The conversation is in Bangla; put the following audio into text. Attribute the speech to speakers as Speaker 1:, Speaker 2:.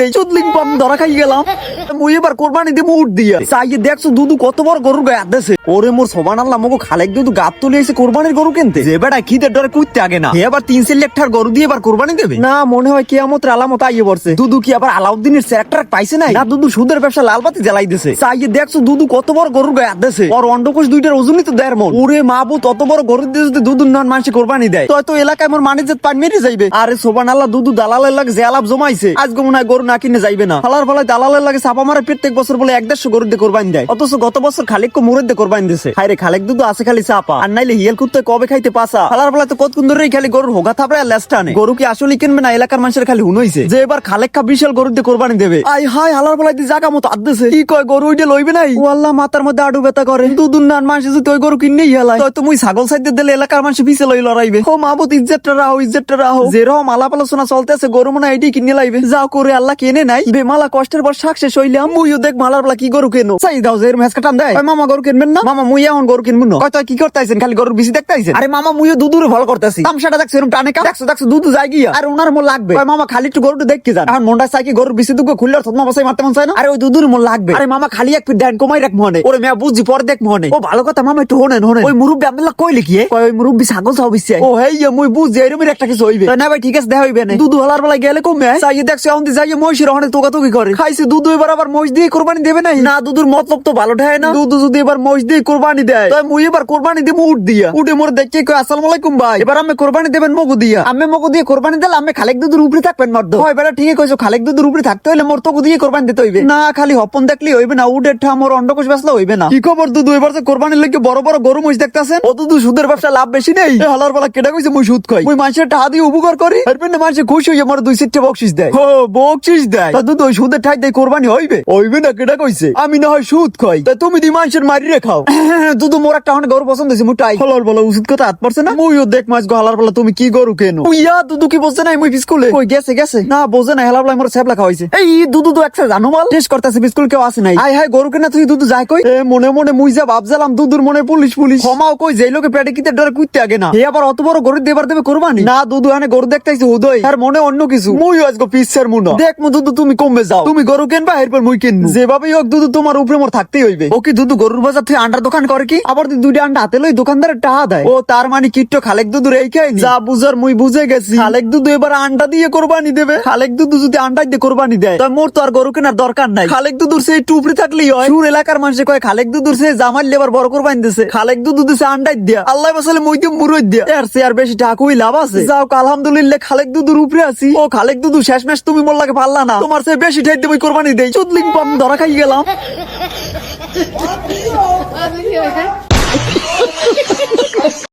Speaker 1: এই চুদলিং পাম ধরা খাই গেলাম। মুই এবার কোরবানি দিব উঠ দিয়া চাইয়ে দেখছো দুদু কত বড় গরুর গায়ে আদেছে। ওরে মোর সবান আল্লাহ মগো খালেক দুদু গাপ তুলে এসে কোরবানির গরু কিনতে যে বেটা খিদের ডরে কুইতে আগে না এবার 3 লেকটার গরু দিয়ে এবার কোরবানি দেবে না। মনে হয় কিয়ামতের আলামত আইয়ে পড়ছে। দুদু কি আবার আলাউদ্দিনের সেক্টর পাইছে নাই না? দুদু সুদের ব্যবসা লালবাতি জ্বালাই দিছে। চাইয়ে দেখছো দুদু কত বড় গরুর গায়ে আদেছে। ওর অন্ডকোষ দুইটার ওজনই তো 1.5 মণ। ওরে মাবু তত বড় গরু দিয়ে যদি দুদুর নন মানুষে কোরবানি দেয় তো এলাকায় মোর মানিজ্জত পান মেরে যাইবে। আরে সোবান আল্লাহ দুদু দালালের লাগে যে আলাপ জমাইছে আজকে মনে হয় গরু না কিনে যাইবে না। ফালার ফলায় দালালের লাগে চাপা মারে প্রত্যেক বছর বলে 1-150 গরু দিয়ে কোরবানি দেয়। অথচ গত বছর খালেক কো মুরেদ দিয়ে কোরবানি দিছে। হায়রে খালেক দুদু আছে খালি চাপা আর নাইলে হিয়াল কুত্তে কবে খাইতে পাসা। ফালার ফলায় তো কতক্ষণ ধরেই খালি গরুর হোগা থাপড়ে আর লেস্টা আনে। গরু কি আসলে কিনবে না এলাকার মানুষের খালি হুনইছে যে এবার খালেক কা বিশাল গরু দিয়ে কোরবানি দেবে। আই হাই হালার ফলায় দি জায়গা মতো আদছে কি কয় গরু ওইটা লইবে নাই। ও আল্লাহ মাথার মধ্যে আডু ব্যথা করে। দুদুন নান মানুষ যদি ওই গরু কিনেই হেলায় তো মুই ছাগল সাইডে দিলে এলাকার মানুষ পিছে লই লড়াইবে। ও মাবুত ইজ্জতটা রাহো যেরকম আলাপ আলোচনা চলতেছে গরু মনে এইটাই কিনে লাইবে। যাও করে আল্লাহ কেনে নাই বেমালা কষ্টের পর শাক শেষ হইলাম। মুইও দেখ মালার বেলা কি গরু কেনো চাই দাও যে এরম হেসকা টান দেয়। মামা গরু কিনবেন না? মামা মুই এখন গরু কিনবো না। কয় তুই কি করতেছেন খালি গরুর বিসি দেখতেছেন? আরে মামা মুইও দুদুরে ভালো করতেছি তামসাটা দেখছো এরম টানে কা দেখছো দুদু যাই গিয়া আর ওনার মোর লাগবে। কয় মামা খালি একটু গরুটা দেখতে যান। এখন মনটা চাই কি গরুর বিসি দুগো খুললে থতমা বসাই মারতে মন চায় না? আরে ওই দুদুর মোর লাগবে। আরে মামা খালি এক পিট দেন কমাই রাখ মনে। ওরে মেয়া বুঝি পরে দেখ মনে। ও ভালো কথা মামা একটু হোনেন ওই মুরব্বি আব্দুল্লাহ কইলে কি ওই মুরব্বি ছাগল চাও বিসি ও হেই মুই বুঝি এরকম একটা কিছু হইবে না ভাই ঠিক আছে দেখা হইবে না। দুদু হলার বেলা গেলে কমে চাইয়ে দেখছো এখন যাই মহিষের ওখানে তোকাতুকি করে খাইছে। দুদু এবার আবার মহিষ দিয়ে কোরবানি দেবে নাই না? দুদুর মতলব তো ভালো ঠায় না। দুদু যদি এবার মহিষ দিয়ে কোরবানি দেয় তাই মুই এবার কোরবানি দিব উঠ দিয়া। উঠে মোর দেখে কই আসসালামু আলাইকুম ভাই এবার আমি কোরবানি দেবেন মগু দিয়া। আমি মগু দিয়ে কোরবানি দিলে আমি খালেক দুদুর উপরে থাকবেন মর্দ। হয় বেটা ঠিক কইছো খালেক দুদুর উপরে থাকতে হইলে মোর তো দিয়ে কোরবানি দিতে হইবে না। খালি হপন দেখলি হইবে না উডের ঠা মোর অন্ডকোষ বেসলা হইবে না। কি খবর দুদু এবার যে কোরবানির লাগি বড় বড় গরু মহিষ দেখতাছেন? ও দুদু সুদের ব্যবসা লাভ বেশি নেই। হলার বেলা কেডা কইছে মুই সুদ খাই? মুই মানুষের টাকা দিয়ে উপকার করি এরপর মানুষে খুশি হইয়া মোর 2-4টা বকশিস দেয়। ও বকশিস দেয় তা দুদু ওই সুদের ঠাই দেয় কোরবানি হইবে না? কেডা কইছে? আমি না হয় সুদ খাই তা তুমি দি মানুষের মারি রেখাও। দুদু মোর একটা গরু পছন্দ হইছে মুটাই হলার বেলা উচিত কথা হাত পারছে না। মুইও দেখ মাছ গো হলার বেলা তুমি কি গরু কেনো? ইয়া দুদু কি বলছে না মুই বিস্কুলে কই গেছে না বোঝে না হেলা বেলা মোর সেবলা খাওয়াইছে। এই দুদু তো একটা জানো মাল টেস্ট করতেছে বিস্কুল কেউ আসে নাই। আই হাই গরু কেনা তুই দুদু যাই কই মনে মনে মুই যা ভাবজালাম দুদুর মনে পুলিশ ক্ষমাও কই যেই লোকে পেটে কিতে ডরে কুইতে আগে না হে আবার অত বড় গরু দেবার দেবে কোরবানি না। দুদু আনে গরু দেখতেছি উদয় আর মনে অন্য কিছু। মুই আজকে পিসের মুনা দেখ মু দুদু তুমি কমবে যাও তুমি গরু কিনবা এরপর মুই কিনবো যেভাবেই হোক দুদু তোমার উপরে মোর থাকতেই হইবে। ও কি দুদু গরুর বাজার থেকে আন্ডার দোকান করে কি আবার দুইটা আন্ডা হাতে লই দোকানদারের টাকা দেয়? ও তার মানে কিট্টো খালেক দুদুর এই খাই যা বুঝার মুই বুঝে গেছি। খালেক দুদু এবার আন্ডা দিয়ে কোরবানি দেবে। খালেক দুদু যদি আন্ডা দিয়ে কোরবানি দেয় তাই মোর তো আর গরু কেনার দরকার নাই। খালেক দুদুর সেই টুপরি থাকলেই হয়। সুর এলাকার মানুষে কয় খালেক দুদুর সেই জামাল লেবার বড় কোরবানি দিছে খালেক দুদু দিছে আন্ডাই দিয়া আল্লাহ বাসালে মই দিয়ে মুরই দিয়া এর সে আর বেশি টাকুই লাভ আছে। যাও আলহামদুলিল্লাহ খালেক দুদুর উপরে আছি। ও খালেক দুদু শেষ ম্যাচ তুমি মোর লাগে পারলা না তোমার সে বেশি ঠাই দিয়ে কোরবানি দেই চুদলিং পাম ধরা খাই গেলাম।